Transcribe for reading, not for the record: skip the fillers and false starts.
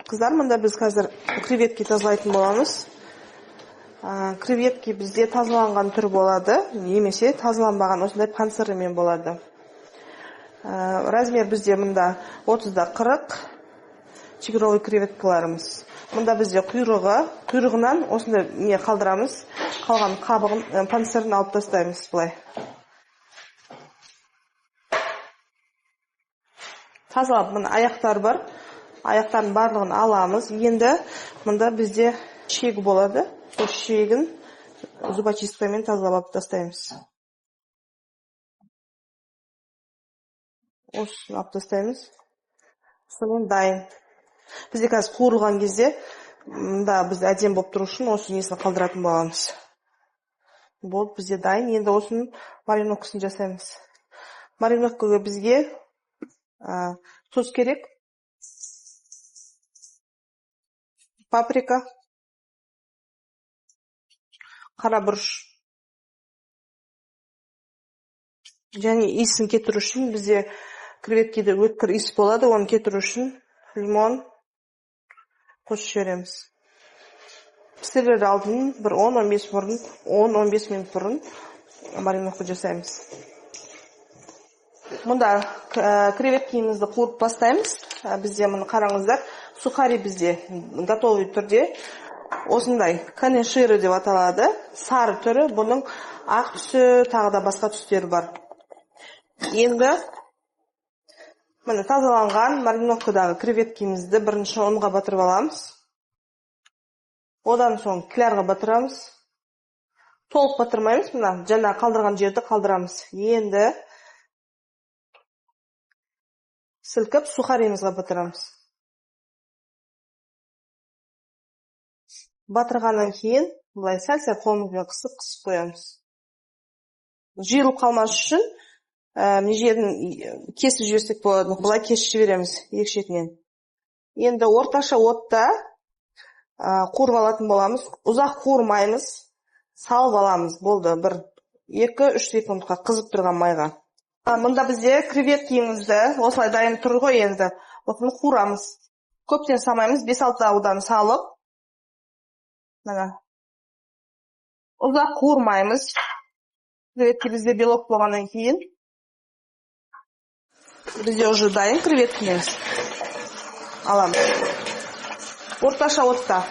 Қыздар, мында біз қазір креветки тазалайтын боламыз. Креветки бізде тазаланған түр болады, немесе тазаланбаған осындай панцирымен болады. Размер бізде мында 30-40 тигровый креветкаларымыз. Мында бізде құйрығынан осындай не қалдырамыз, қалған қабығын, панцирін алып тастаймыз былай. Тазалап, мына аяқтар бар. Аяқтарын барлығын аламыз. Енді мында бізде шегі болады. Сол шегін зубочисткамен тазалап тастаймыз. Осыны алып тастаймыз. Сонымен дайын. Бізде қазір қуырылған кезде, мында біз әдем болып тұру үшін осы несін қалдыратын боламыз. Болды, бізде дайын. Енді осының мариновкасын жасаймыз. Мариновкаға бізге соус керек. Паприка, қара бұрыш. Және иісін кетіру үшін бізде креветкеде өткір иіс болады, оны кетіру үшін лимон қосып жібереміз. Пісірер алдын бір 10-15 минут бұрын мариновка жасаймыз. Мұнда креветкемізді қуырып бастаймыз. Бізде мұны қараңыздар. Сухари бізде готовый түрде. Осындай канеширы деп аталады. Сары түрі, бұның ақ түсі, тағы да басқа түстері бар. Енді міне тазаланған мариновкадағы креветкемізді бірінші ұнға батырып аламыз. Одан соң клярға батырамыз. Толық батырмаймыз, мына жаңа қалдырған жерді қалдырамыз. Енді сілкіп сухаримызға батырамыз. Батырғаннан кейін бұлай сәл-сәл қолымызбен қысып қоямыз. Жиырылып қалмас үшін мына жерін кесіп жіберсек болады. Бұлай кесіп жібереміз екі шетінен. Енді орташа отта қуырып алатын боламыз. Ұзақ қуырмаймыз, салып аламыз. Болды, 1-2-3 секундқа қызып тұрған майға. Мұнда бізде креветкемізді осылай дайын тұр ғой, енді осыны қуырамыз. Көптен салмаймыз, 5-6 аудан салып. Ұзақ қуырмаймыз. Креветки бізде белок болғаннан кейін. Бізде уже дайын креветкеміз. Аламыз. Орташа отта.